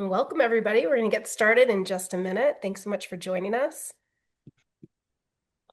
Welcome, everybody. We're going to get started in just a minute. Thanks so much for joining us.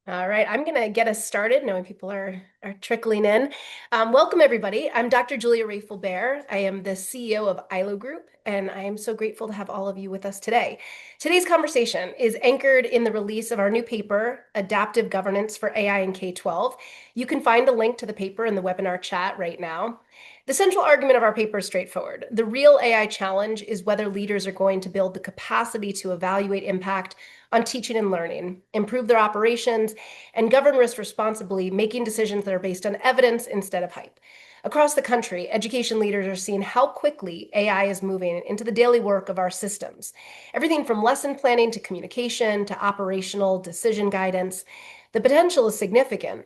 All right, I'm going to get us started, knowing people are trickling in. Welcome, everybody. I'm Dr. Julia Rafal-Baer. I am the CEO of ILO Group, and I am so grateful to have all of you with us today. Today's conversation is anchored in the release of our new paper, Adaptive Governance for AI in K-12. You can find a link to the paper in the webinar chat right now. The central argument of our paper is straightforward. The real AI challenge is whether leaders are going to build the capacity to evaluate impact on teaching and learning, improve their operations, and govern risk responsibly, making decisions that are based on evidence instead of hype. Across the country, education leaders are seeing how quickly AI is moving into the daily work of our systems. Everything from lesson planning to communication to operational decision guidance. The potential is significant.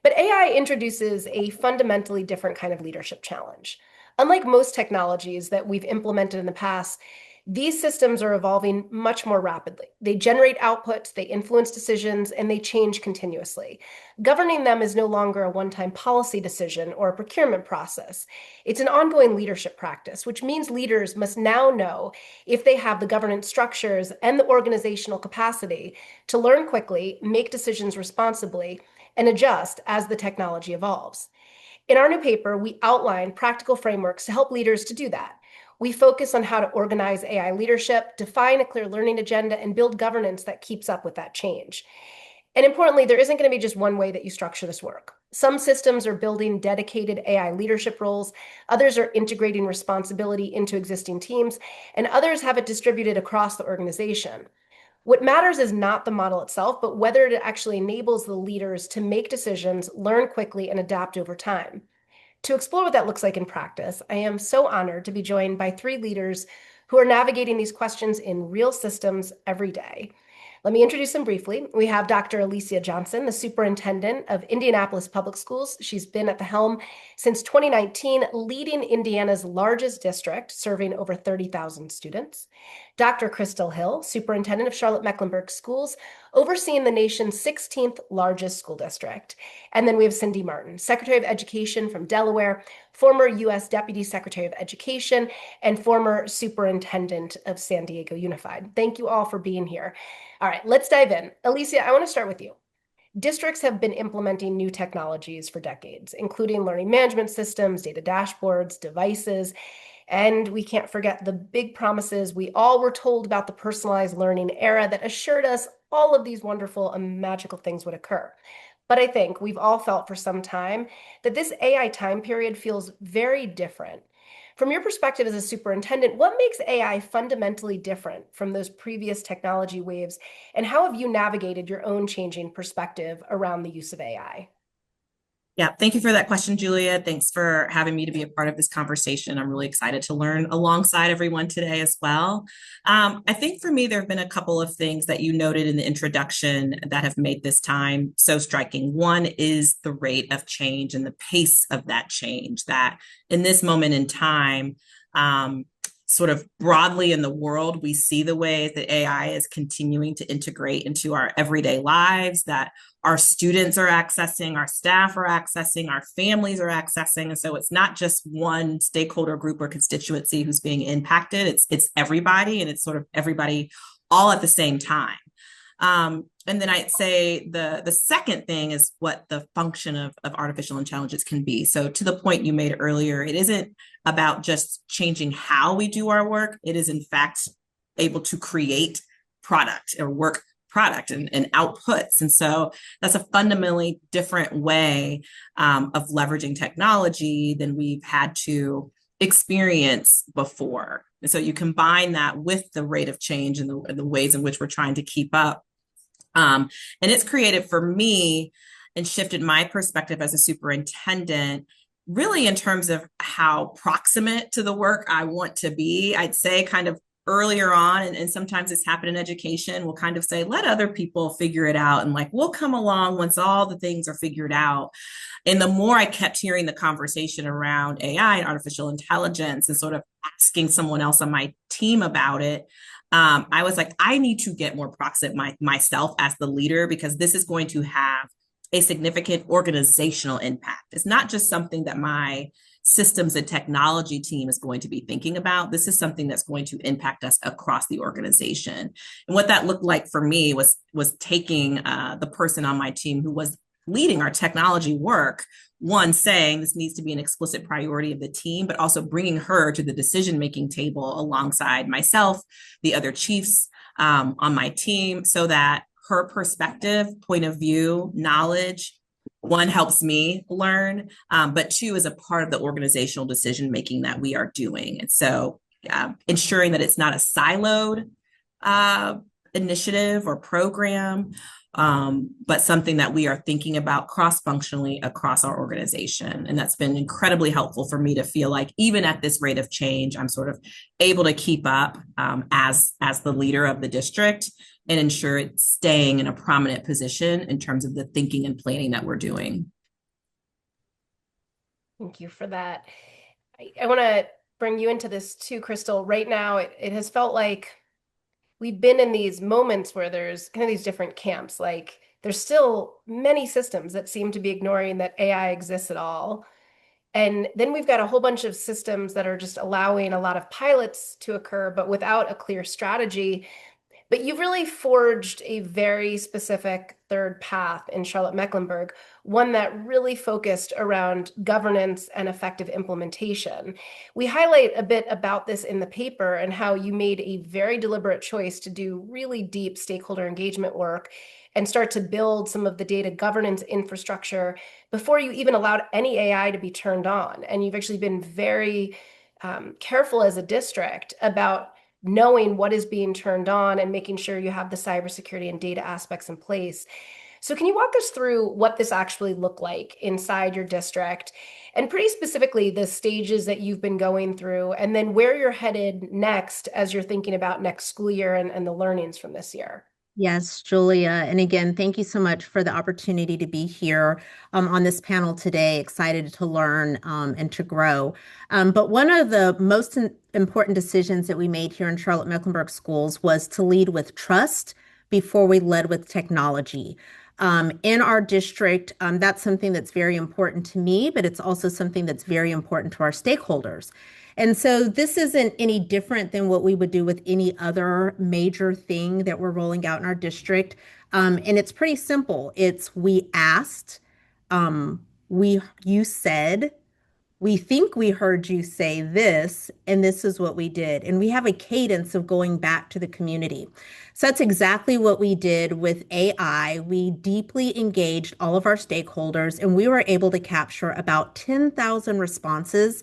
But AI introduces a fundamentally different kind of leadership challenge. Unlike most technologies that we've implemented in the past, these systems are evolving much more rapidly. They generate outputs, they influence decisions, and they change continuously. Governing them is no longer a one-time policy decision or a procurement process. It's an ongoing leadership practice, which means leaders must now know if they have the governance structures and the organizational capacity to learn quickly, make decisions responsibly, and adjust as the technology evolves. In our new paper, we outline practical frameworks to help leaders to do that. We focus on how to organize AI leadership, define a clear learning agenda, and build governance that keeps up with that change. And importantly, there isn't going to be just one way that you structure this work. Some systems are building dedicated AI leadership roles, others are integrating responsibility into existing teams, and others have it distributed across the organization. What matters is not the model itself, but whether it actually enables the leaders to make decisions, learn quickly, and adapt over time. To explore what that looks like in practice, I am so honored to be joined by three leaders who are navigating these questions in real systems every day. Let me introduce them briefly. We have Dr. Aleesia Johnson, the superintendent of Indianapolis Public Schools. She's been at the helm since 2019, leading Indiana's largest district, serving over 30,000 students. Dr. Crystal Hill, superintendent of Charlotte-Mecklenburg Schools, overseeing the nation's 16th largest school district. And then we have Cindy Marten, Secretary of Education from Delaware, former U.S. Deputy Secretary of Education, and former Superintendent of San Diego Unified. Thank you all for being here. All right, let's dive in. Aleesia, I want to start with you. Districts have been implementing new technologies for decades, including learning management systems, data dashboards, devices, and we can't forget the big promises we all were told about the personalized learning era that assured us all of these wonderful and magical things would occur. But I think we've all felt for some time that this AI time period feels very different. From your perspective as a superintendent, what makes AI fundamentally different from those previous technology waves, and how have you navigated your own changing perspective around the use of AI? Yeah, thank you for that question, Julia. Thanks for having me to be a part of this conversation. I'm really excited to learn alongside everyone today as well. I think for me, there have been a couple of things that you noted in the introduction that have made this time so striking. One is the rate of change and the pace of that change, that in this moment in time, sort of broadly in the world, we see the ways that AI is continuing to integrate into our everyday lives, that our students are accessing, our staff are accessing, our families are accessing. And so it's not just one stakeholder group or constituency who's being impacted. It's everybody, and it's sort of everybody all at the same time. And then I'd say the second thing is what the function of artificial intelligence can be. So to the point you made earlier, it isn't about just changing how we do our work. It is in fact able to create product or work product and outputs. And so that's a fundamentally different way of leveraging technology than we've had to experience before. And so you combine that with the rate of change and the ways in which we're trying to keep up. And it's created for me and shifted my perspective as a superintendent, really in terms of how proximate to the work I want to be. I'd say kind of earlier on, and sometimes it's happened in education, we'll kind of say, let other people figure it out. And like, we'll come along once all the things are figured out. And the more I kept hearing the conversation around AI and artificial intelligence and sort of asking someone else on my team about it, I was like, I need to get more proximate myself as the leader, because this is going to have a significant organizational impact. It's not just something that my systems and technology team is going to be thinking about. This is something that's going to impact us across the organization. And what that looked like for me was taking the person on my team who was leading our technology work, one, saying this needs to be an explicit priority of the team, but also bringing her to the decision-making table alongside myself, the other chiefs on my team, so that her perspective, point of view, knowledge, one, helps me learn, but two, is a part of the organizational decision making that we are doing. And so ensuring that it's not a siloed initiative or program, but something that we are thinking about cross-functionally across our organization. And that's been incredibly helpful for me to feel like even at this rate of change, I'm sort of able to keep up as the leader of the district and ensure it's staying in a prominent position in terms of the thinking and planning that we're doing. Thank you for that. I want to bring you into this too, Crystal. Right now, it has felt like we've been in these moments where there's kind of these different camps. Like there's still many systems that seem to be ignoring that AI exists at all. And then we've got a whole bunch of systems that are just allowing a lot of pilots to occur, but without a clear strategy. But you've really forged a very specific third path in Charlotte-Mecklenburg, one that really focused around governance and effective implementation. We highlight a bit about this in the paper and how you made a very deliberate choice to do really deep stakeholder engagement work and start to build some of the data governance infrastructure before you even allowed any AI to be turned on. And you've actually been very careful as a district about knowing what is being turned on and making sure you have the cybersecurity and data aspects in place. So can you walk us through what this actually looked like inside your district, and pretty specifically the stages that you've been going through, and then where you're headed next as you're thinking about next school year and the learnings from this year? Yes, Julia. And again, thank you so much for the opportunity to be here on this panel today. Excited to learn and to grow. But one of the most important decisions that we made here in Charlotte-Mecklenburg schools was to lead with trust before we led with technology. In our district, that's something that's very important to me, but it's also something that's very important to our stakeholders. And so this isn't any different than what we would do with any other major thing that we're rolling out in our district. And it's pretty simple. It's we asked, you said, we think we heard you say this, and this is what we did. And we have a cadence of going back to the community. So that's exactly what we did with AI. We deeply engaged all of our stakeholders, and we were able to capture about 10,000 responses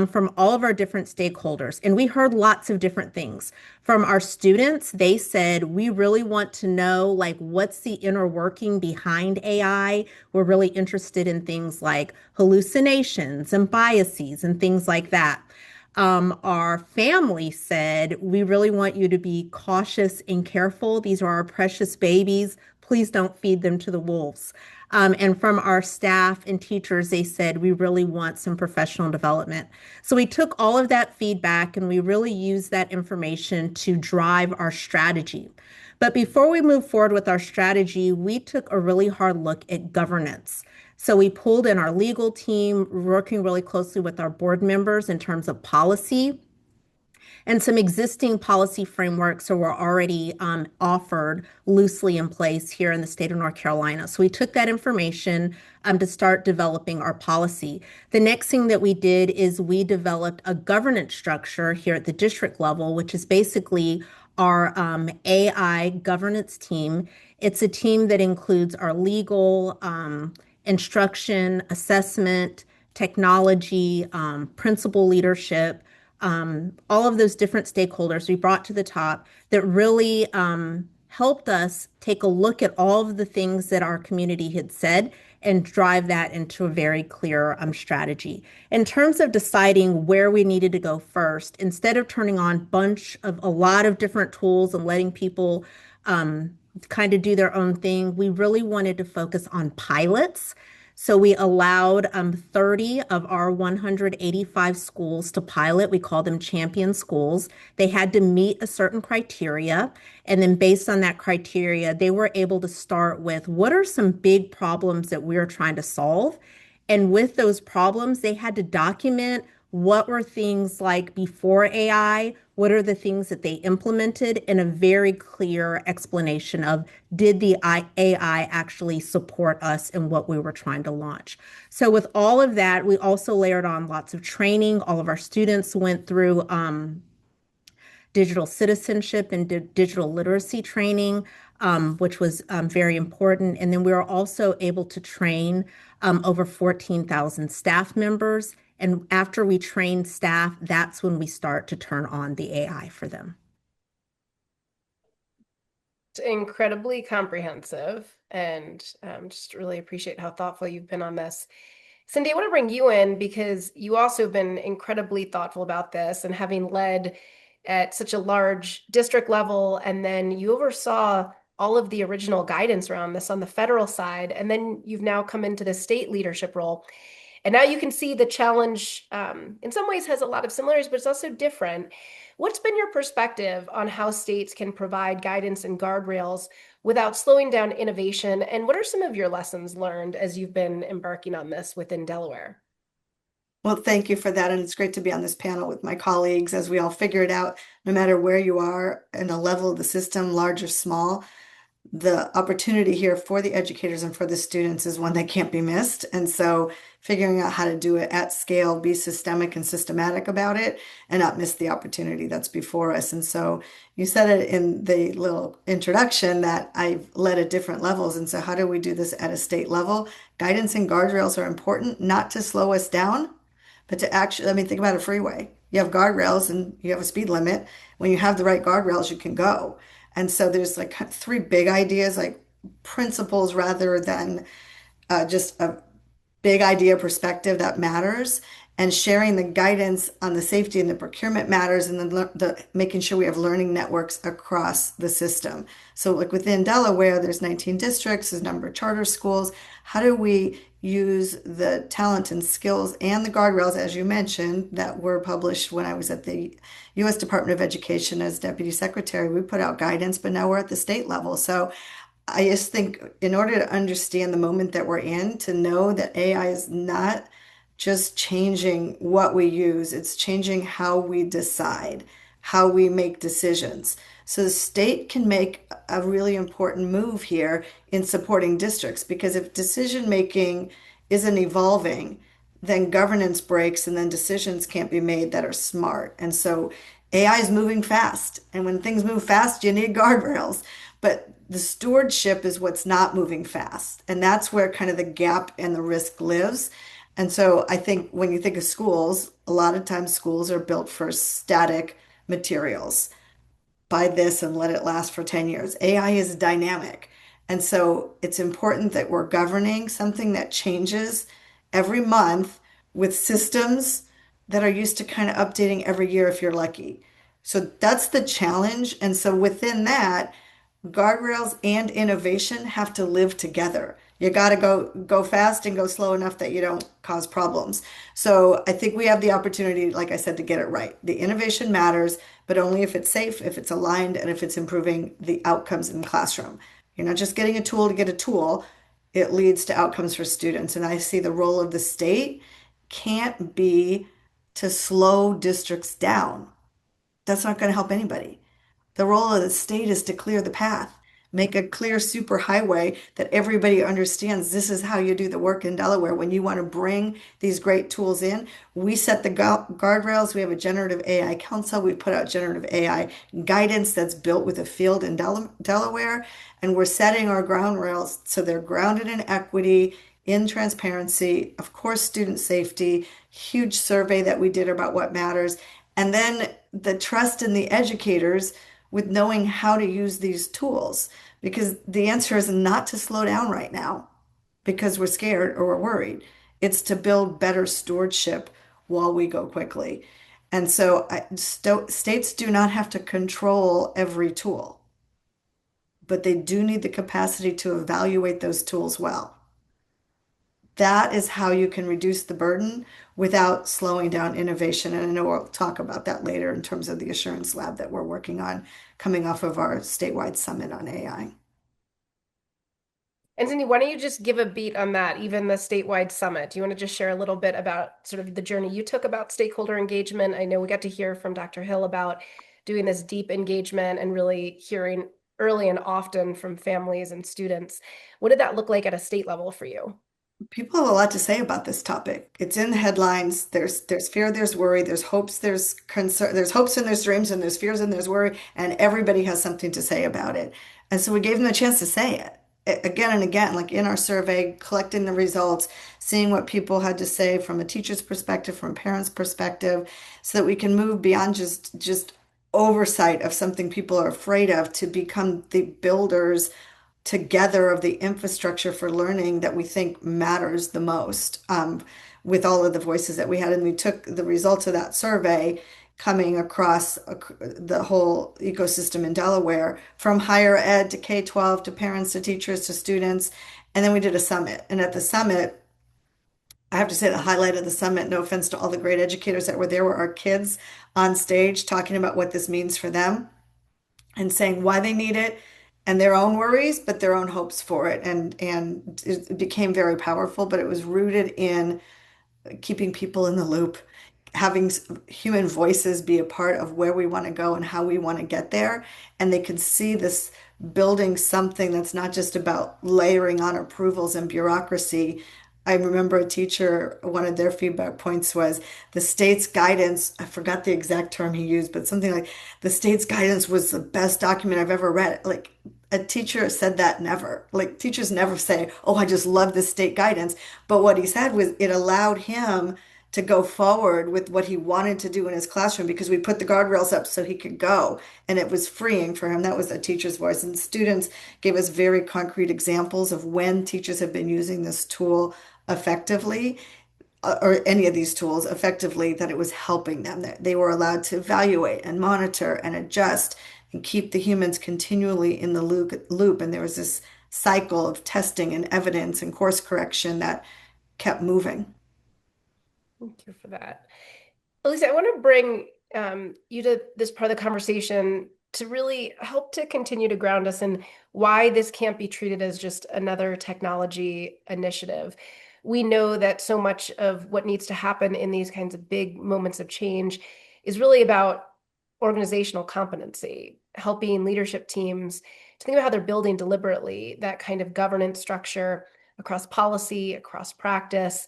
from all of our different stakeholders. And we heard lots of different things. From our students, they said, we really want to know, like, what's the inner working behind AI? We're really interested in things like hallucinations and biases and things like that. Our family said, we really want you to be cautious and careful. These are our precious babies. Please don't feed them to the wolves. And from our staff and teachers, they said, we really want some professional development. So we took all of that feedback and we really used that information to drive our strategy. But before we move forward with our strategy, we took a really hard look at governance. So we pulled in our legal team, working really closely with our board members in terms of policy, and some existing policy frameworks that were already offered loosely in place here in the state of North Carolina. So we took that information to start developing our policy. The next thing that we did is we developed a governance structure here at the district level, which is basically our AI governance team. It's a team that includes our legal, instruction, assessment, technology, principal leadership, all of those different stakeholders we brought to the top that really helped us take a look at all of the things that our community had said and drive that into a very clear strategy. In terms of deciding where we needed to go first, instead of turning on a lot of different tools and letting people kind of do their own thing, we really wanted to focus on pilots. So we allowed 30 of our 185 schools to pilot. We call them champion schools. They had to meet a certain criteria. And then based on that criteria, they were able to start with what are some big problems that we're trying to solve. And with those problems, they had to document what were things like before AI, what are the things that they implemented, and a very clear explanation of did the AI actually support us in what we were trying to launch. So with all of that, we also layered on lots of training. All of our students went through digital citizenship and digital literacy training, which was very important. And then we were also able to train over 14,000 staff members. And after we train staff, that's when we start to turn on the AI for them. It's incredibly comprehensive, and just really appreciate how thoughtful you've been on this. Cindy, I want to bring you in because you also have been incredibly thoughtful about this and having led at such a large district level, and then you oversaw all of the original guidance around this on the federal side, and then you've now come into the state leadership role. And now you can see the challenge in some ways has a lot of similarities, but it's also different. What's been your perspective on how states can provide guidance and guardrails without slowing down innovation? And what are some of your lessons learned as you've been embarking on this within Delaware? Well, thank you for that. And it's great to be on this panel with my colleagues as we all figure it out, no matter where you are in the level of the system, large or small. The opportunity here for the educators and for the students is one that can't be missed. And so figuring out how to do it at scale, be systemic and systematic about it, and not miss the opportunity that's before us. And so you said it in the little introduction that I've led at different levels. And so how do we do this at a state level? Guidance and guardrails are important, not to slow us down, but to actually, I mean, think about a freeway. You have guardrails and you have a speed limit. When you have the right guardrails, you can go. And so there's like three big ideas, like principles rather than just a big idea perspective that matters, and sharing the guidance on the safety and the procurement matters, and then making sure we have learning networks across the system. So like within Delaware, there's 19 districts, there's a number of charter schools. How do we use the talent and skills and the guardrails, as you mentioned, that were published when I was at the U.S. Department of Education as Deputy Secretary? We put out guidance, but now we're at the state level. So I just think in order to understand the moment that we're in, to know that AI is not just changing what we use, it's changing how we decide, how we make decisions. So the state can make a really important move here in supporting districts, because if decision making isn't evolving, then governance breaks and then decisions can't be made that are smart. And so AI is moving fast. And when things move fast, you need guardrails. But the stewardship is what's not moving fast. And that's where kind of the gap and the risk lives. And so I think when you think of schools, a lot of times schools are built for static materials. Buy this and let it last for 10 years. AI is dynamic. And so it's important that we're governing something that changes every month with systems that are used to kind of updating every year if you're lucky. So that's the challenge. And so within that, guardrails and innovation have to live together. You got to go fast and go slow enough that you don't cause problems. So I think we have the opportunity, like I said, to get it right. The innovation matters, but only if it's safe, if it's aligned, and if it's improving the outcomes in the classroom. You're not just getting a tool to get a tool. It leads to outcomes for students. And I see the role of the state can't be to slow districts down. That's not going to help anybody. The role of the state is to clear the path, make a clear superhighway that everybody understands this is how you do the work in Delaware. When you want to bring these great tools in, we set the guardrails. We have a generative AI council. We put out generative AI guidance that's built with a field in Delaware. And we're setting our ground rails so they're grounded in equity, in transparency, of course, student safety, huge survey that we did about what matters. And then the trust in the educators with knowing how to use these tools, because the answer is not to slow down right now because we're scared or we're worried. It's to build better stewardship while we go quickly. And so states do not have to control every tool, but they do need the capacity to evaluate those tools well. That is how you can reduce the burden without slowing down innovation. And I know we'll talk about that later in terms of the assurance lab that we're working on coming off of our statewide summit on AI. And Cindy, why don't you just give a beat on that, even the statewide summit? Do you want to just share a little bit about sort of the journey you took about stakeholder engagement? I know we got to hear from Dr. Hill about doing this deep engagement and really hearing early and often from families and students. What did that look like at a state level for you? People have a lot to say about this topic. It's in the headlines. There's fear, there's worry, there's hopes, there's concern, there's hopes and there's dreams, and there's fears and there's worry, and everybody has something to say about it. And so we gave them a chance to say it again and again, like in our survey, collecting the results, seeing what people had to say from a teacher's perspective, from a parent's perspective, so that we can move beyond just oversight of something people are afraid of to become the builders together of the infrastructure for learning that we think matters the most, with all of the voices that we had. And we took the results of that survey coming across the whole ecosystem in Delaware, from higher ed to K-12 to parents to teachers to students. And then we did a summit. And at the summit, I have to say the highlight of the summit, no offense to all the great educators that were there, were our kids on stage talking about what this means for them and saying why they need it and their own worries, but their own hopes for it. And it became very powerful, but it was rooted in keeping people in the loop, having human voices be a part of where we want to go and how we want to get there. And they could see this building something that's not just about layering on approvals and bureaucracy. I remember a teacher, one of their feedback points was the state's guidance. I forgot the exact term he used, but something like the state's guidance was the best document I've ever read. Like, a teacher said that never. Like, teachers never say, "Oh, I just love this state guidance." But what he said was it allowed him to go forward with what he wanted to do in his classroom because we put the guardrails up so he could go, and it was freeing for him. That was a teacher's voice. And students gave us very concrete examples of when teachers have been using this tool effectively, or any of these tools effectively, that it was helping them, that they were allowed to evaluate and monitor and adjust and keep the humans continually in the loop. And there was this cycle of testing and evidence and course correction that kept moving. Thank you for that. Aleesia, I want to bring you to this part of the conversation to really help to continue to ground us in why this can't be treated as just another technology initiative. We know that so much of what needs to happen in these kinds of big moments of change is really about organizational competency, helping leadership teams to think about how they're building deliberately that kind of governance structure across policy, across practice.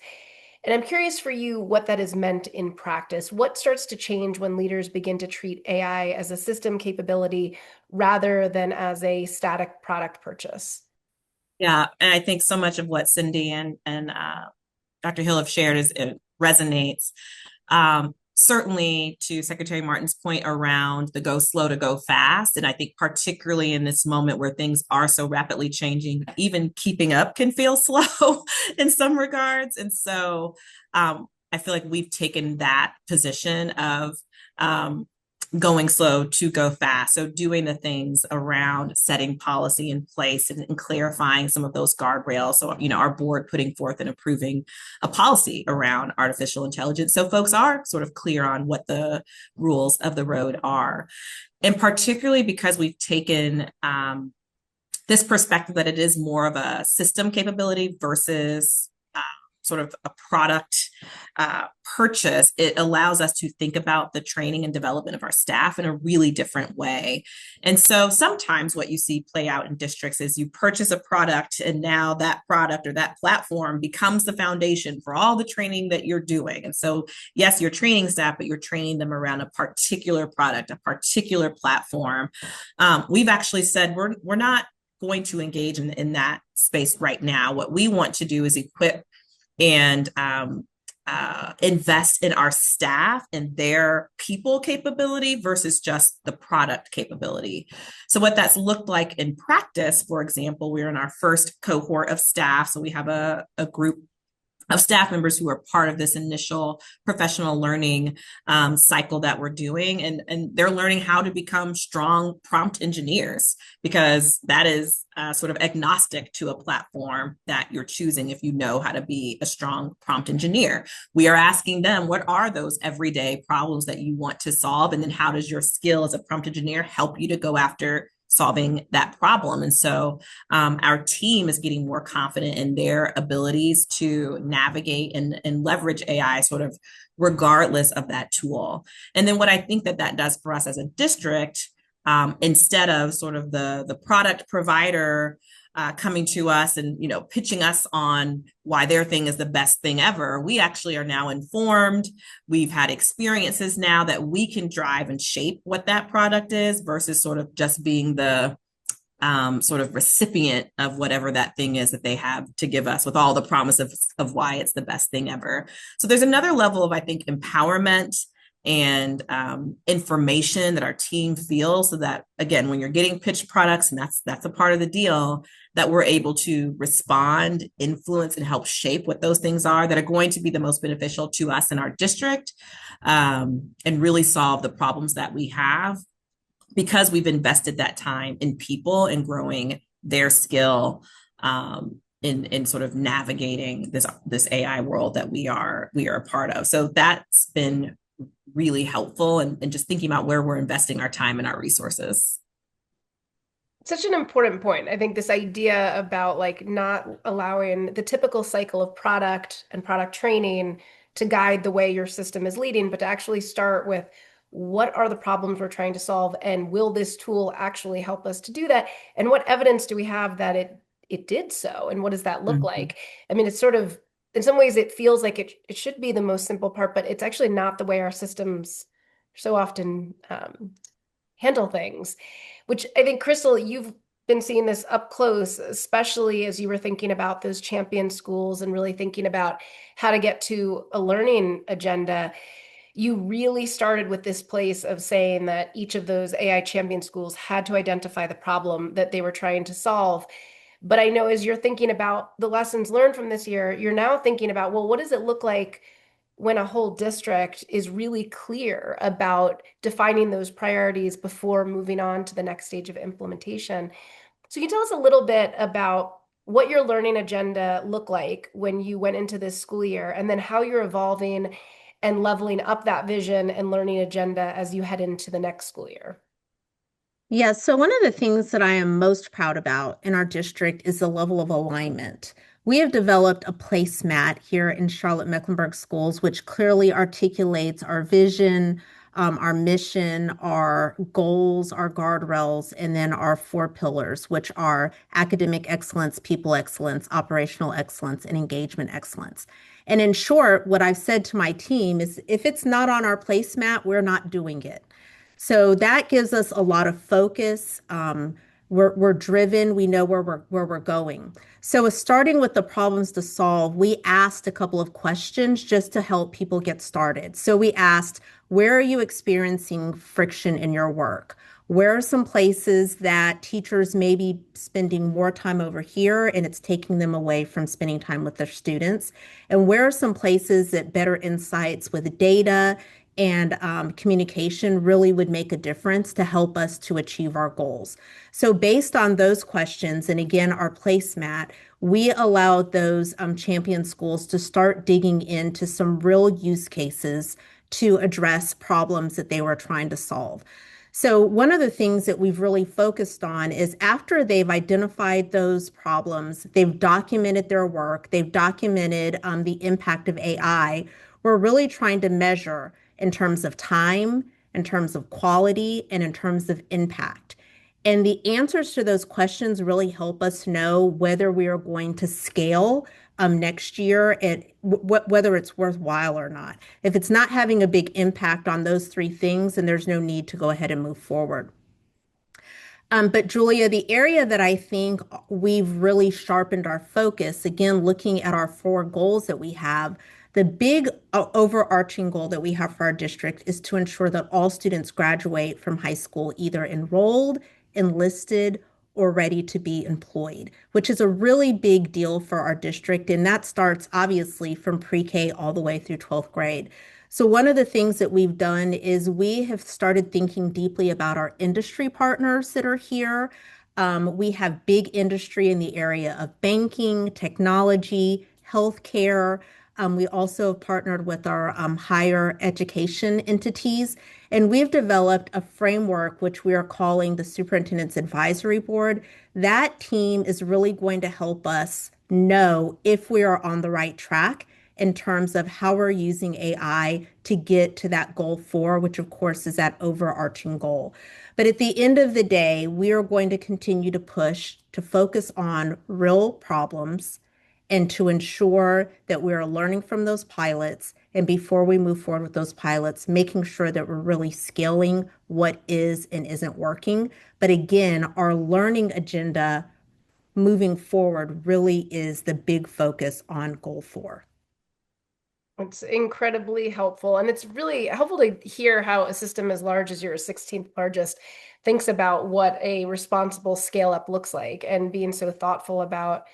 And I'm curious for you what that is meant in practice. What starts to change when leaders begin to treat AI as a system capability rather than as a static product purchase? Yeah, and I think so much of what Cindy and Dr. Hill have shared it resonates. Certainly to Secretary Martin's point around the go slow to go fast. And I think particularly in this moment where things are so rapidly changing, even keeping up can feel slow in some regards. And so I feel like we've taken that position of going slow to go fast. So doing the things around setting policy in place and clarifying some of those guardrails. So, our board putting forth and approving a policy around artificial intelligence. So folks are sort of clear on what the rules of the road are. And particularly because we've taken this perspective that it is more of a system capability versus sort of a product purchase, it allows us to think about the training and development of our staff in a really different way. And so sometimes what you see play out in districts is you purchase a product and now that product or that platform becomes the foundation for all the training that you're doing. And so yes, you're training staff, but you're training them around a particular product, a particular platform. We've actually said we're not going to engage in that space right now. What we want to do is equip and invest in our staff and their people capability versus just the product capability. So what that's looked like in practice, for example, we're in our first cohort of staff. So we have a group of staff members who are part of this initial professional learning cycle that we're doing. And they're learning how to become strong prompt engineers, because that is sort of agnostic to a platform that you're choosing if you know how to be a strong prompt engineer. We are asking them, what are those everyday problems that you want to solve? And then how does your skill as a prompt engineer help you to go after solving that problem. And so our team is getting more confident in their abilities to navigate and leverage AI sort of regardless of that tool. And then what I think that that does for us as a district, instead of sort of the product provider coming to us and pitching us on why their thing is the best thing ever, we actually are now informed. We've had experiences now that we can drive and shape what that product is versus sort of just being the sort of recipient of whatever that thing is that they have to give us with all the promise of why it's the best thing ever. So there's another level of, I think, empowerment and information that our team feels, so that, again, when you're getting pitched products, and that's a part of the deal, that we're able to respond, influence, and help shape what those things are that are going to be the most beneficial to us in our district, and really solve the problems that we have, because we've invested that time in people and growing their skill in sort of navigating this AI world that we are a part of. So that's been really helpful, and just thinking about where we're investing our time and our resources. Such an important point. I think this idea about like not allowing the typical cycle of product and product training to guide the way your system is leading, but to actually start with what are the problems we're trying to solve, and will this tool actually help us to do that? And what evidence do we have that it did so? And what does that look like? I mean, it's sort of, in some ways, it feels like it should be the most simple part, but it's actually not the way our systems so often handle things, which I think, Crystal, you've been seeing this up close, especially as you were thinking about those champion schools and really thinking about how to get to a learning agenda. You really started with this place of saying that each of those AI champion schools had to identify the problem that they were trying to solve. But I know as you're thinking about the lessons learned from this year, you're now thinking about, well, what does it look like when a whole district is really clear about defining those priorities before moving on to the next stage of implementation? So can you tell us a little bit about what your learning agenda looked like when you went into this school year, and then how you're evolving and leveling up that vision and learning agenda as you head into the next school year? Yeah, so one of the things that I am most proud about in our district is the level of alignment. We have developed a placemat here in Charlotte-Mecklenburg schools, which clearly articulates our vision, our mission, our goals, our guardrails, and then our 4 pillars, which are academic excellence, people excellence, operational excellence, and engagement excellence. And in short, what I've said to my team is, if it's not on our placemat, we're not doing it. So that gives us a lot of focus. We're driven. We know where we're going. So starting with the problems to solve, we asked a couple of questions just to help people get started. So we asked, where are you experiencing friction in your work? Where are some places that teachers may be spending more time over here and it's taking them away from spending time with their students? And where are some places that better insights with data and communication really would make a difference to help us to achieve our goals? So based on those questions, and again, our placemat, we allowed those champion schools to start digging into some real use cases to address problems that they were trying to solve. So one of the things that we've really focused on is, after they've identified those problems, they've documented their work, they've documented the impact of AI, we're really trying to measure in terms of time, in terms of quality, and in terms of impact. And the answers to those questions really help us know whether we are going to scale next year, and whether it's worthwhile or not. If it's not having a big impact on those 3 things, then there's no need to go ahead and move forward. But Julia, the area that I think we've really sharpened our focus, again, looking at our 4 goals that we have, the big overarching goal that we have for our district is to ensure that all students graduate from high school either enrolled, enlisted, or ready to be employed, which is a really big deal for our district. And that starts obviously from pre-K all the way through 12th grade. So one of the things that we've done is we have started thinking deeply about our industry partners that are here. We have big industry in the area of banking, technology, healthcare. We also have partnered with our higher education entities. And we've developed a framework which we are calling the Superintendent's Advisory Board. That team is really going to help us know if we are on the right track in terms of how we're using AI to get to that goal four, which of course is that overarching goal. But at the end of the day, we are going to continue to push to focus on real problems and to ensure that we are learning from those pilots. And before we move forward with those pilots, making sure that we're really scaling what is and isn't working. But again, our learning agenda moving forward really is the big focus on goal four. It's incredibly helpful. And it's really helpful to hear how a system as large as your 16th largest thinks about what a responsible scale up looks like and being so thoughtful about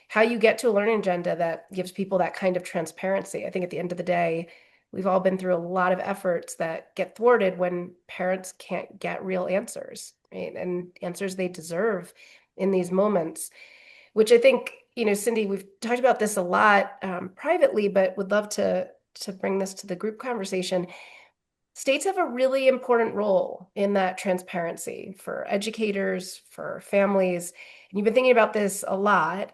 how you get to a learning agenda that gives people that kind of transparency. I think at the end of the day, we've all been through a lot of efforts that get thwarted when parents can't get real answers, right? And answers they deserve in these moments, which I think, Cindy, we've talked about this a lot privately, but would love to bring this to the group conversation. States have a really important role in that transparency for educators, for families. And you've been thinking about this a lot.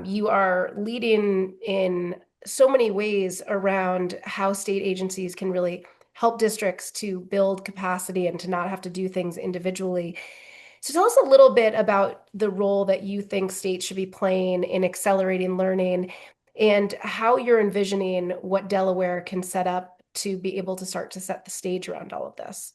You are leading in so many ways around how state agencies can really help districts to build capacity and to not have to do things individually. So tell us a little bit about the role that you think states should be playing in accelerating learning and how you're envisioning what Delaware can set up to be able to start to set the stage around all of this.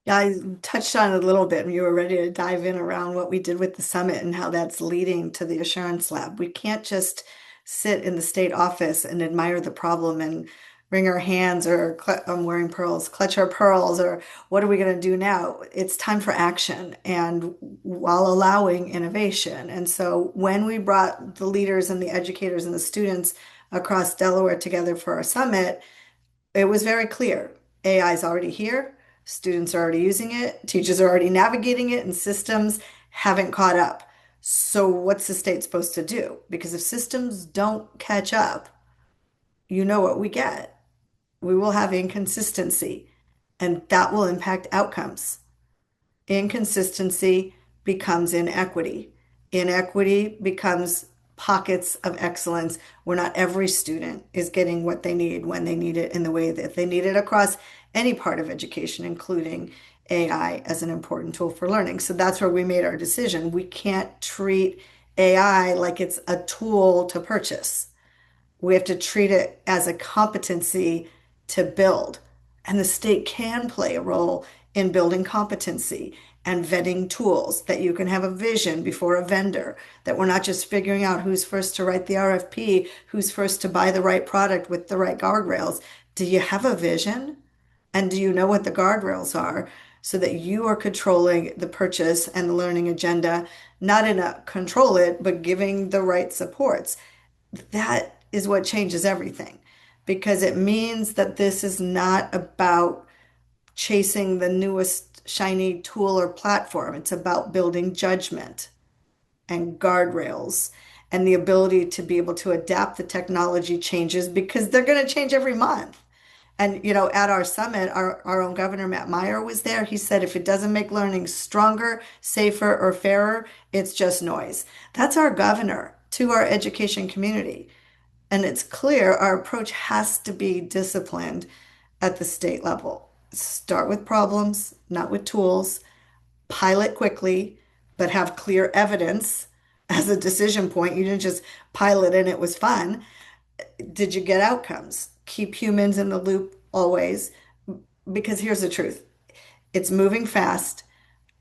Yeah, I touched on it a little bit, and you were ready to dive in around what we did with the summit and how that's leading to the assurance lab. We can't just sit in the state office and admire the problem and wring our hands or I'm wearing pearls, clutch our pearls, or what are we going to do now? It's time for action and while allowing innovation. And so when we brought the leaders and the educators and the students across Delaware together for our summit, it was very clear. AI is already here. Students are already using it. Teachers are already navigating it, and systems haven't caught up. So, what's the state supposed to do? Because if systems don't catch up, you know what we get. We will have inconsistency, and that will impact outcomes. Inconsistency becomes inequity. Inequity becomes pockets of excellence where not every student is getting what they need when they need it in the way that they need it across any part of education, including AI as an important tool for learning. So that's where we made our decision. We can't treat AI like it's a tool to purchase. We have to treat it as a competency to build. And the state can play a role in building competency and vetting tools, that you can have a vision before a vendor, that we're not just figuring out who's first to write the RFP, who's first to buy the right product with the right guardrails. Do you have a vision? And do you know what the guardrails are so that you are controlling the purchase and the learning agenda, not in a control it, but giving the right supports? That is what changes everything, because it means that this is not about chasing the newest shiny tool or platform. It's about building judgment and guardrails and the ability to be able to adapt the technology changes, because they're going to change every month. And, at our summit, our own governor, Matt Meyer, was there. He said, if it doesn't make learning stronger, safer, or fairer, it's just noise. That's our governor to our education community. And it's clear our approach has to be disciplined at the state level. Start with problems, not with tools. Pilot quickly, but have clear evidence as a decision point. You didn't just pilot and it was fun. Did you get outcomes? Keep humans in the loop always, because here's the truth. It's moving fast.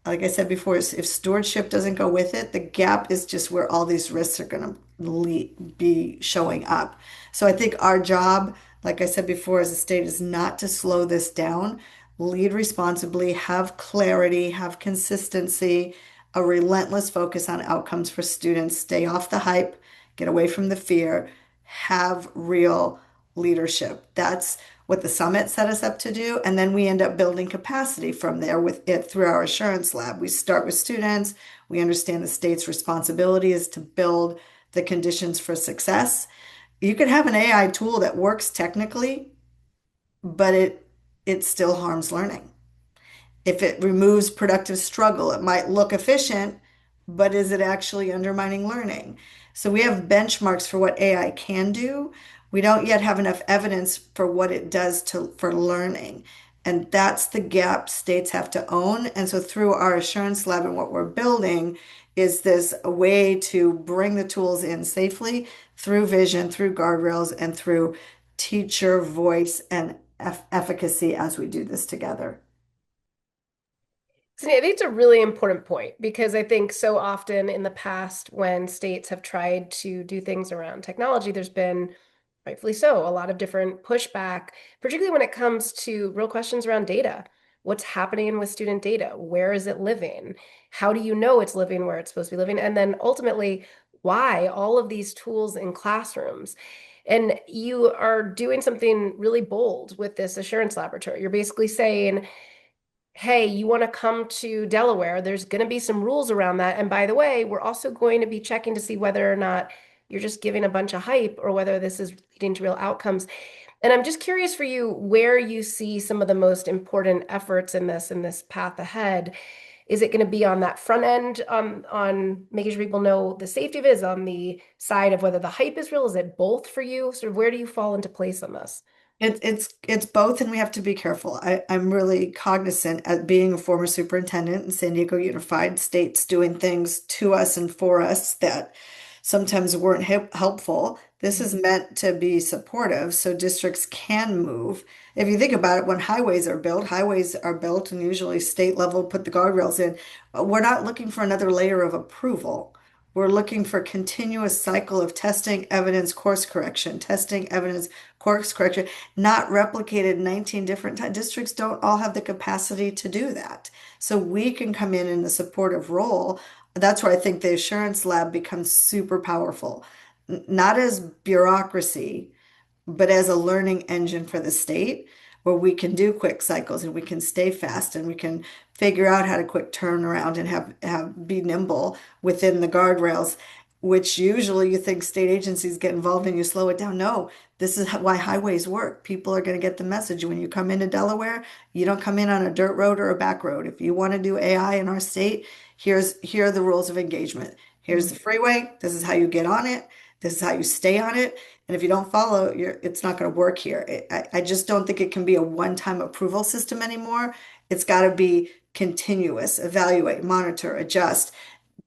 Like I said before, if stewardship doesn't go with it, the gap is just where all these risks are going to be showing up. So I think our job, like I said before, as a state, is not to slow this down. Lead responsibly, have clarity, have consistency, a relentless focus on outcomes for students, stay off the hype, get away from the fear, have real leadership. That's what the summit set us up to do. And then we end up building capacity from there with it through our assurance lab. We start with students. We understand the state's responsibility is to build the conditions for success. You could have an AI tool that works technically, but it it still harms learning. If it removes productive struggle, it might look efficient, but is it actually undermining learning? So we have benchmarks for what AI can do. We don't yet have enough evidence for what it does for learning. And that's the gap states have to own. And so through our assurance lab and what we're building is this a way to bring the tools in safely through vision, through guardrails, and through teacher voice and efficacy as we do this together. So I think it's a really important point because I think so often in the past, when states have tried to do things around technology, there's been, rightfully so, a lot of different pushback, particularly when it comes to real questions around data. What's happening with student data? Where is it living? How do you know it's living where it's supposed to be living? And then ultimately, why all of these tools in classrooms? And you are doing something really bold with this assurance laboratory. You're basically saying, hey, you want to come to Delaware, there's going to be some rules around that. And by the way, we're also going to be checking to see whether or not you're just giving a bunch of hype or whether this is leading to real outcomes. And I'm just curious for you where you see some of the most important efforts in this path ahead. Is it going to be on that front end, on making sure people know the safety of it? Is it on the side of whether the hype is real? Is it both for you? Sort of where do you fall into place on this? It's both, and we have to be careful. I'm really cognizant at being a former superintendent in San Diego Unified States, doing things to us and for us that sometimes weren't helpful. This is meant to be supportive so districts can move. If you think about it, when highways are built and usually state level put the guardrails in. We're not looking for another layer of approval. We're looking for continuous cycle of testing, evidence, course correction, testing, evidence, course correction, not replicated 19 different times. Districts don't all have the capacity to do that. So we can come in the supportive role. That's where I think the assurance lab becomes super powerful, not as bureaucracy, but as a learning engine for the state where we can do quick cycles and we can stay fast and we can figure out how to quick turn around and have be nimble within the guardrails, which usually you think state agencies get involved and you slow it down. No, this is why highways work. People are going to get the message. When you come into Delaware, you don't come in on a dirt road or a back road. If you want to do AI in our state, here are the rules of engagement. Here's the freeway. This is how you get on it. This is how you stay on it. And if you don't follow, it's not going to work here. I just don't think it can be a one-time approval system anymore. It's got to be continuous, evaluate, monitor, adjust.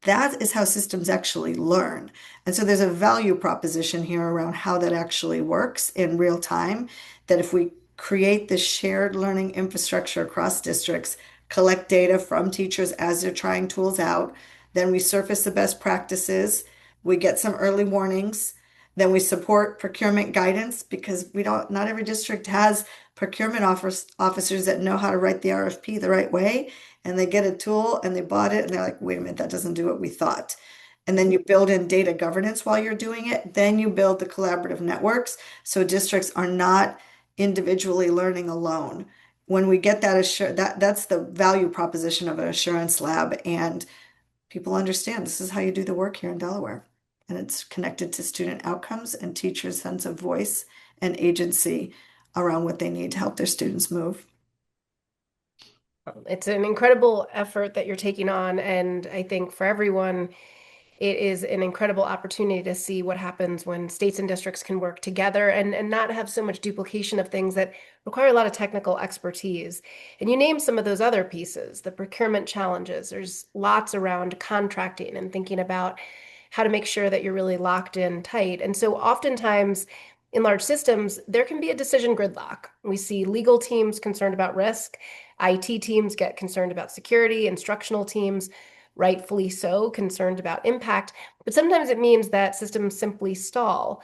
That is how systems actually learn. And so there's a value proposition here around how that actually works in real time, that if we create this shared learning infrastructure across districts, collect data from teachers as they're trying tools out, then we surface the best practices, we get some early warnings, then we support procurement guidance because not every district has procurement officers that know how to write the RFP the right way. And they get a tool and they bought it and they're like, wait a minute, that doesn't do what we thought. And then you build in data governance while you're doing it. Then you build the collaborative networks so districts are not individually learning alone. When we get that's the value proposition of an assurance lab, and people understand this is how you do the work here in Delaware. And it's connected to student outcomes and teachers' sense of voice and agency around what they need to help their students move. It's an incredible effort that you're taking on, and I think for everyone, it is an incredible opportunity to see what happens when states and districts can work together and not have so much duplication of things that require a lot of technical expertise. And you named some of those other pieces, the procurement challenges. There's lots around contracting and thinking about how to make sure that you're really locked in tight. And so oftentimes in large systems, there can be a decision gridlock. We see legal teams concerned about risk, IT teams get concerned about security, instructional teams, rightfully so, concerned about impact. But sometimes it means that systems simply stall.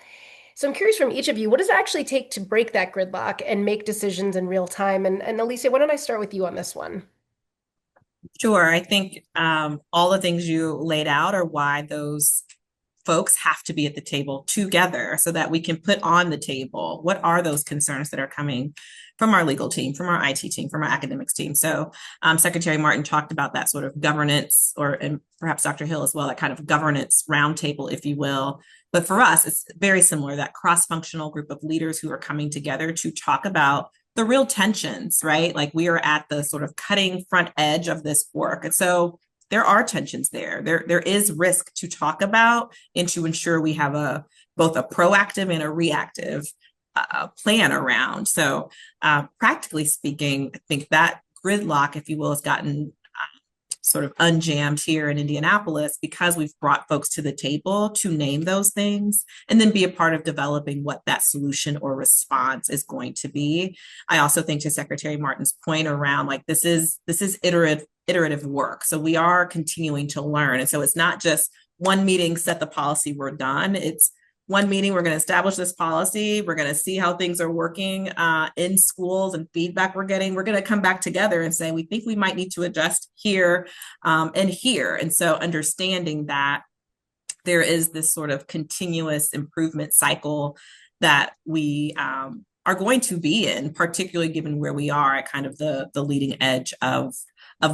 So I'm curious from each of you, what does it actually take to break that gridlock and make decisions in real time? And Aleesia, why don't I start with you on this one? Sure. I think all the things you laid out are why those folks have to be at the table together so that we can put on the table what are those concerns that are coming from our legal team, from our IT team, from our academics team. So Secretary Marten talked about that sort of governance, and perhaps Dr. Hill as well, that kind of governance roundtable, if you will. But for us, it's very similar, that cross-functional group of leaders who are coming together to talk about the real tensions, right? Like we are at the sort of cutting front edge of this work. And so there are tensions there. There is risk to talk about and to ensure we have both a proactive and a reactive plan around. So practically speaking, I think that gridlock, if you will, has gotten sort of unjammed here in Indianapolis because we've brought folks to the table to name those things and then be a part of developing what that solution or response is going to be. I also think to Secretary Martin's point around like this is iterative work. So we are continuing to learn. And so it's not just one meeting, set the policy, we're done. It's one meeting, we're going to establish this policy. We're going to see how things are working in schools and feedback we're getting. We're going to come back together and say, we think we might need to adjust here and here. And so understanding that there is this sort of continuous improvement cycle that we are going to be in, particularly given where we are at kind of the leading edge of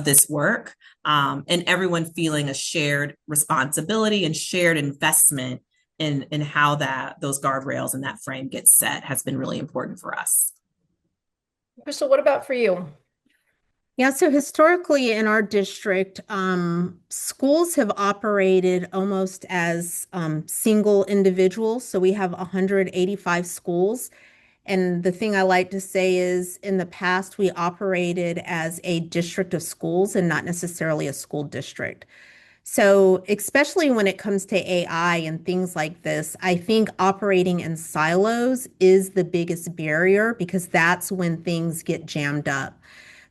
this work, and everyone feeling a shared responsibility and shared investment in how those guardrails and that frame gets set has been really important for us. Crystal, what about for you? Yeah, so historically in our district, schools have operated almost as single individuals. So we have 185 schools. And the thing I like to say is in the past, we operated as a district of schools and not necessarily a school district. So, especially when it comes to AI and things like this, I think operating in silos is the biggest barrier because that's when things get jammed up.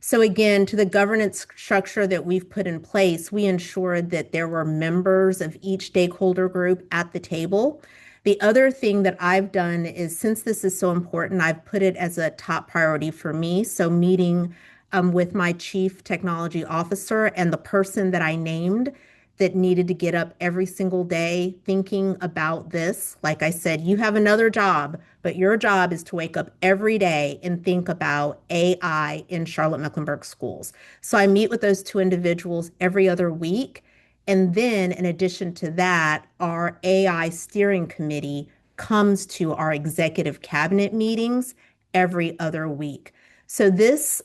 So again, to the governance structure that we've put in place, we ensured that there were members of each stakeholder group at the table. The other thing that I've done is, since this is so important, I've put it as a top priority for me. So meeting with my chief technology officer and the person that I named that needed to get up every single day thinking about this. Like I said, you have another job, but your job is to wake up every day and think about AI in Charlotte-Mecklenburg schools. So I meet with those two individuals every other week. And then in addition to that, our AI steering committee comes to our executive cabinet meetings every other week. So this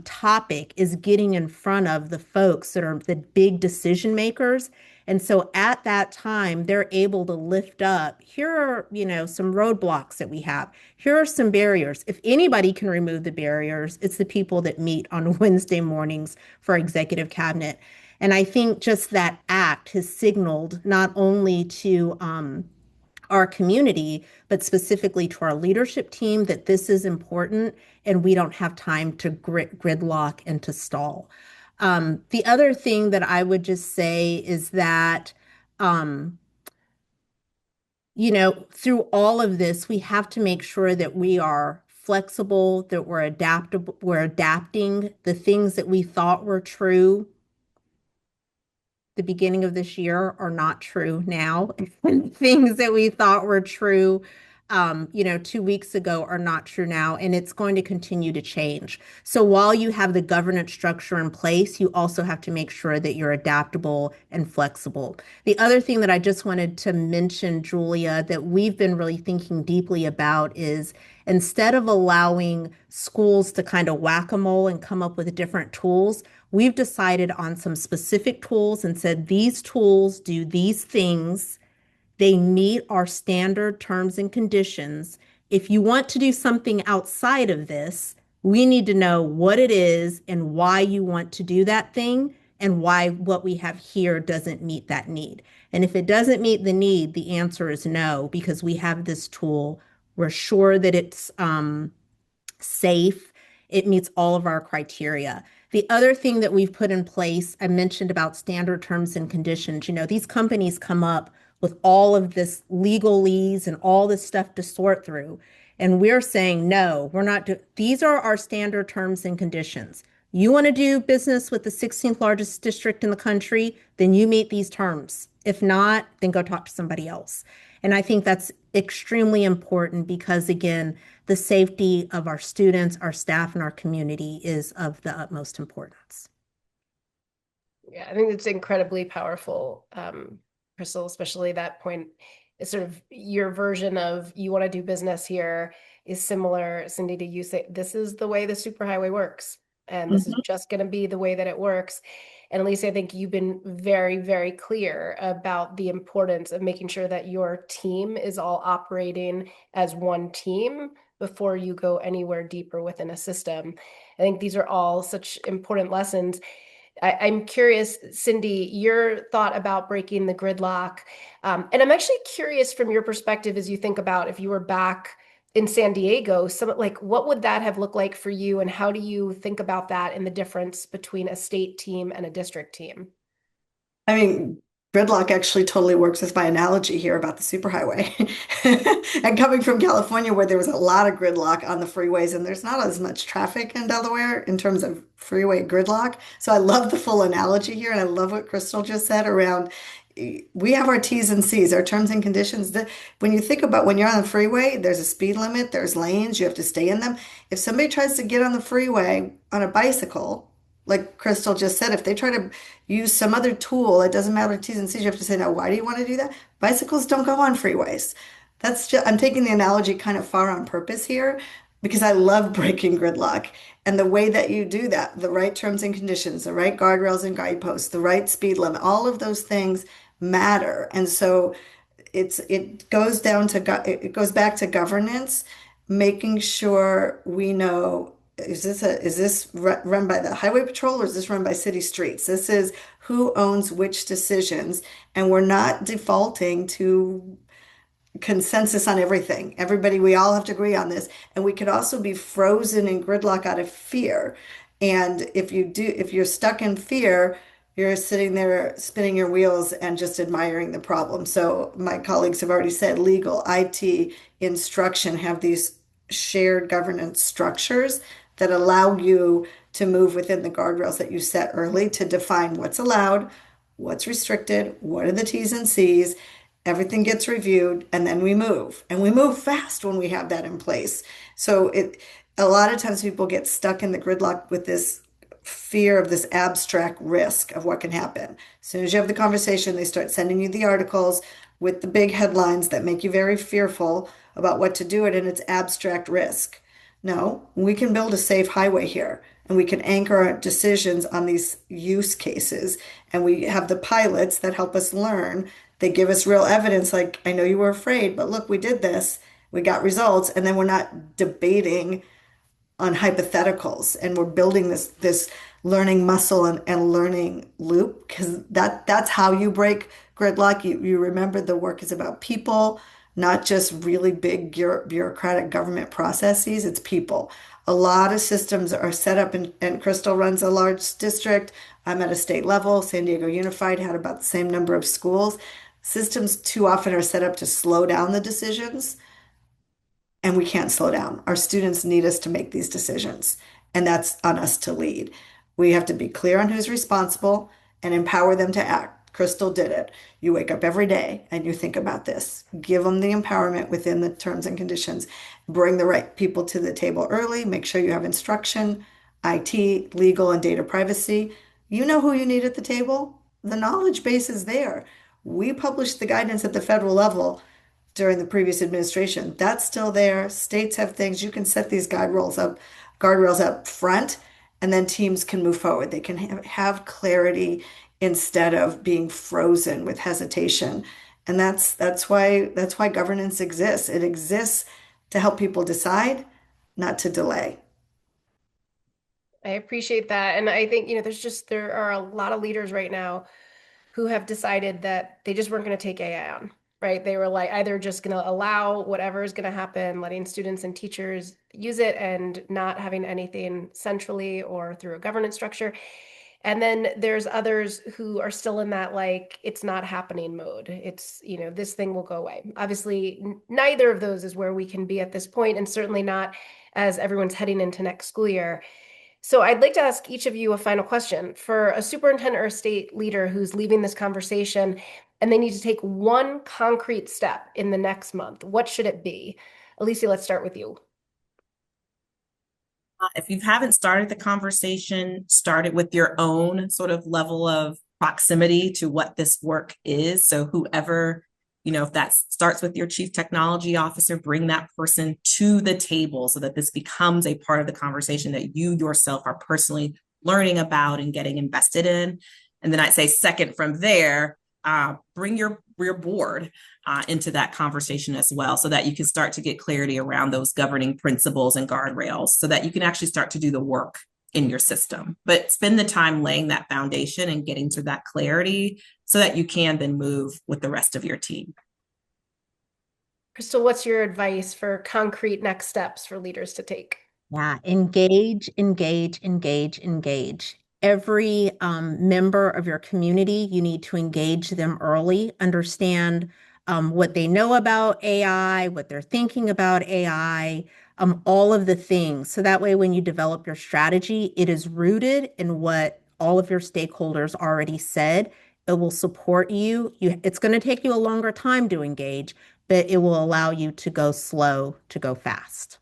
topic is getting in front of the folks that are the big decision makers. And so at that time, they're able to lift up, here are, some roadblocks that we have. Here are some barriers. If anybody can remove the barriers, it's the people that meet on Wednesday mornings for executive cabinet. And I think just that act has signaled not only to our community, but specifically to our leadership team that this is important and we don't have time to gridlock and to stall. The other thing that I would just say is that, through all of this, we have to make sure that we are flexible, that we're adaptable, we're adapting the things that we thought were true the beginning of this year are not true now. And things that we thought were true, 2 weeks ago are not true now. And it's going to continue to change. So while you have the governance structure in place, you also have to make sure that you're adaptable and flexible. The other thing that I just wanted to mention, Julia, that we've been really thinking deeply about is instead of allowing schools to kind of whack-a-mole and come up with different tools, we've decided on some specific tools and said these tools do these things. They meet our standard terms and conditions. If you want to do something outside of this, we need to know what it is and why you want to do that thing and why what we have here doesn't meet that need. And if it doesn't meet the need, the answer is no, because we have this tool. We're sure that it's safe. It meets all of our criteria. The other thing that we've put in place, I mentioned about standard terms and conditions. These companies come up with all of this legalese and all this stuff to sort through. And we're saying, no, we're not. These are our standard terms and conditions. You want to do business with the 16th largest district in the country, then you meet these terms. If not, then go talk to somebody else. And I think that's extremely important because, again, the safety of our students, our staff, and our community is of the utmost importance. Yeah, I think it's incredibly powerful, Crystal, especially that point is sort of your version of you want to do business here. is similar, Cindy, to you say, this is the way the superhighway works. And this is Mhm. just going to be the way that it works. And Aleesia, I think you've been very, very clear about the importance of making sure that your team is all operating as one team before you go anywhere deeper within a system. I think these are all such important lessons. I'm curious, Cindy, your thought about breaking the gridlock. And I'm actually curious from your perspective as you think about if you were back in San Diego, some like what would that have looked like for you, and how do you think about that and the difference between a state team and a district team? I mean, gridlock actually totally works with my analogy here about the superhighway. And coming from California, where there was a lot of gridlock on the freeways, and there's not as much traffic in Delaware in terms of freeway gridlock. So I love the full analogy here, and I love what Crystal just said around we have our T's and C's, our terms and conditions. When you think about when you're on the freeway, there's a speed limit, there's lanes, you have to stay in them. If somebody tries to get on the freeway on a bicycle, like Crystal just said, if they try to use some other tool, it doesn't matter T's and C's, you have to say, now, why do you want to do that? Bicycles don't go on freeways. That's just, I'm taking the analogy kind of far on purpose here because I love breaking gridlock. And the way that you do that, the right terms and conditions, the right guardrails and guideposts, the right speed limit, all of those things matter. And so it goes down to it goes back to governance, making sure we know is this run by the highway patrol or is this run by city streets? This is who owns which decisions, and we're not defaulting to consensus on everything. Everybody, we all have to agree on this. And we could also be frozen in gridlock out of fear. And if you're stuck in fear, you're sitting there spinning your wheels and just admiring the problem. So my colleagues have already said legal, IT, instruction have these shared governance structures that allow you to move within the guardrails that you set early to define what's allowed, what's restricted, what are the T's and C's. Everything gets reviewed and then we move. And we move fast when we have that in place. So a lot of times people get stuck in the gridlock with this fear of this abstract risk of what can happen. As soon as you have the conversation, they start sending you the articles with the big headlines that make you very fearful about what to do it, and it's abstract risk. No, we can build a safe highway here and we can anchor our decisions on these use cases. And we have the pilots that help us learn. They give us real evidence, like, I know you were afraid, but look, we did this. We got results. And then we're not debating on hypotheticals, and we're building this learning muscle and learning loop because that's how you break gridlock. You remember the work is about people, not just really big bureaucratic government processes. It's people. A lot of systems are set up, and Crystal runs a large district. I'm at a state level. San Diego Unified had about the same number of schools. Systems too often are set up to slow down the decisions, and we can't slow down. Our students need us to make these decisions, and that's on us to lead. We have to be clear on who's responsible and empower them to act. Crystal did it. You wake up every day and you think about this. Give them the empowerment within the terms and conditions. Bring the right people to the table early. Make sure you have instruction, IT, legal, and data privacy. You know who you need at the table. The knowledge base is there. We published the guidance at the federal level during the previous administration. That's still there. States have things. You can set these guardrails up front, and then teams can move forward. They can have clarity instead of being frozen with hesitation. And that's why governance exists. It exists to help people decide, not to delay. I appreciate that. And I think, there are a lot of leaders right now who have decided that they just weren't going to take AI on, right? They were like either just going to allow whatever is going to happen, letting students and teachers use it and not having anything centrally or through a governance structure. And then there's others who are still in that, like, it's not happening mode. It's, this thing will go away. Obviously, neither of those is where we can be at this point, and certainly not as everyone's heading into next school year. So I'd like to ask each of you a final question. For a superintendent or a state leader who's leaving this conversation and they need to take one concrete step in the next month, what should it be? Aleesia, let's start with you. If you haven't started the conversation, start it with your own sort of level of proximity to what this work is. So whoever If that starts with your chief technology officer, bring that person to the table so that this becomes a part of the conversation that you yourself are personally learning about and getting invested in. And then I'd say second from there, bring your board into that conversation as well, so that you can start to get clarity around those governing principles and guardrails so that you can actually start to do the work in your system. But spend the time laying that foundation and getting to that clarity so that you can then move with the rest of your team. Crystal, what's your advice for concrete next steps for leaders to take? Yeah, engage, engage, engage, engage. Every member of your community, you need to engage them early, understand what they know about AI, what they're thinking about AI, all of the things. So that way, when you develop your strategy, it is rooted in what all of your stakeholders already said. It will support you. It's going to take you a longer time to engage, but it will allow you to go slow to go fast.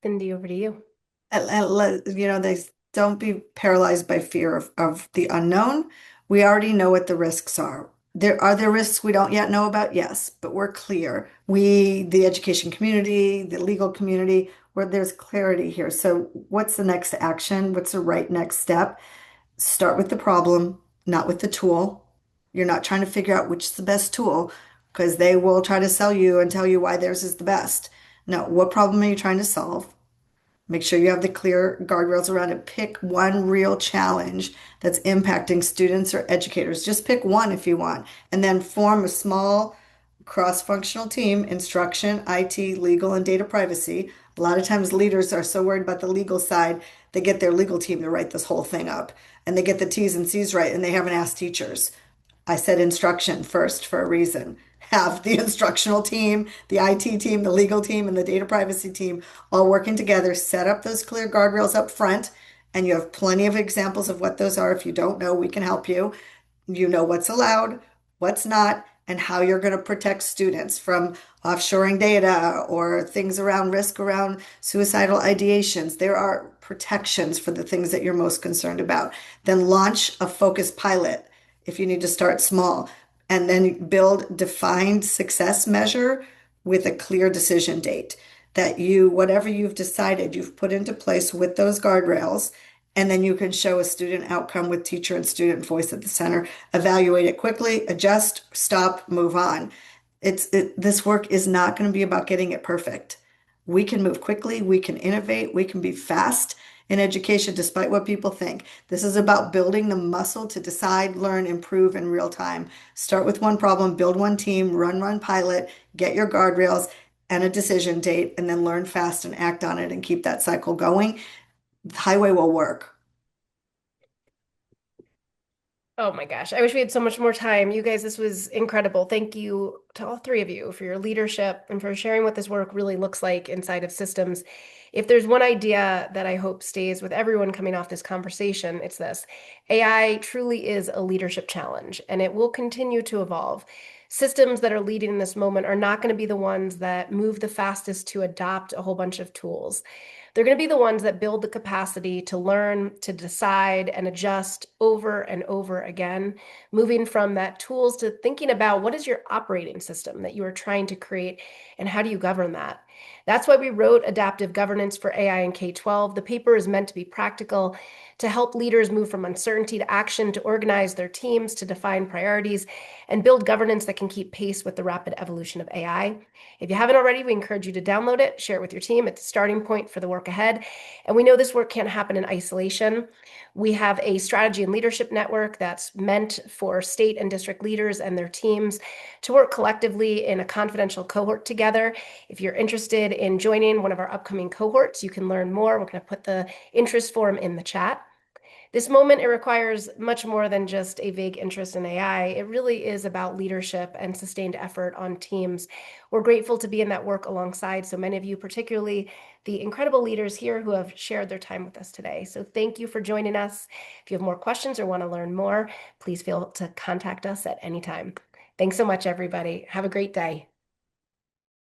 Cindy, over to you. They don't be paralyzed by fear of the unknown. We already know what the risks are. Are there risks we don't yet know about? Yes, but we're clear. We, the education community, the legal community, where there's clarity here. So what's the next action? What's the right next step? Start with the problem, not with the tool. You're not trying to figure out which is the best tool, because they will try to sell you and tell you why theirs is the best. No, what problem are you trying to solve? Make sure you have the clear guardrails around it. Pick one real challenge that's impacting students or educators. Just pick one if you want, and then form a small cross-functional team, instruction, IT, legal, and data privacy. A lot of times leaders are so worried about the legal side, they get their legal team to write this whole thing up, and they get the T's and C's right, and they haven't asked teachers. I said instruction first for a reason. Have the instructional team, the IT team, the legal team, and the data privacy team all working together, set up those clear guardrails up front, and you have plenty of examples of what those are. If you don't know, we can help you. You know what's allowed, what's not, and how you're going to protect students from offshoring data or things around risk around suicidal ideations. There are protections for the things that you're most concerned about. Then launch a focused pilot if you need to start small, and then build defined success measure with a clear decision date that whatever you've decided, you've put into place with those guardrails, and then you can show a student outcome with teacher and student voice at the center. Evaluate it quickly, adjust, stop, move on. This work is not going to be about getting it perfect. We can move quickly, we can innovate, we can be fast in education, despite what people think. This is about building the muscle to decide, learn, improve in real time. Start with one problem, build one team, run pilot, get your guardrails and a decision date, and then learn fast and act on it and keep that cycle going. The highway will work. Oh my gosh, I wish we had so much more time. You guys, this was incredible. Thank you to all three of you for your leadership and for sharing what this work really looks like inside of systems. If there's one idea that I hope stays with everyone coming off this conversation, it's this. AI truly is a leadership challenge, and it will continue to evolve. Systems that are leading in this moment are not going to be the ones that move the fastest to adopt a whole bunch of tools. They're going to be the ones that build the capacity to learn, to decide, and adjust over and over again, moving from that tools to thinking about what is your operating system that you are trying to create and how do you govern that? That's why we wrote Adaptive Governance for AI in K-12. The paper is meant to be practical, to help leaders move from uncertainty to action, to organize their teams, to define priorities, and build governance that can keep pace with the rapid evolution of AI. If you haven't already, we encourage you to download it, share it with your team. It's the starting point for the work ahead. And we know this work can't happen in isolation. We have a strategy and leadership network that's meant for state and district leaders and their teams to work collectively in a confidential cohort together. If you're interested in joining one of our upcoming cohorts, you can learn more. We're going to put the interest form in the chat. This moment, it requires much more than just a vague interest in AI. It really is about leadership and sustained effort on teams. We're grateful to be in that work alongside so many of you, particularly the incredible leaders here who have shared their time with us today. So thank you for joining us. If you have more questions or want to learn more, please feel to contact us at any time. Thanks so much, everybody. Have a great day.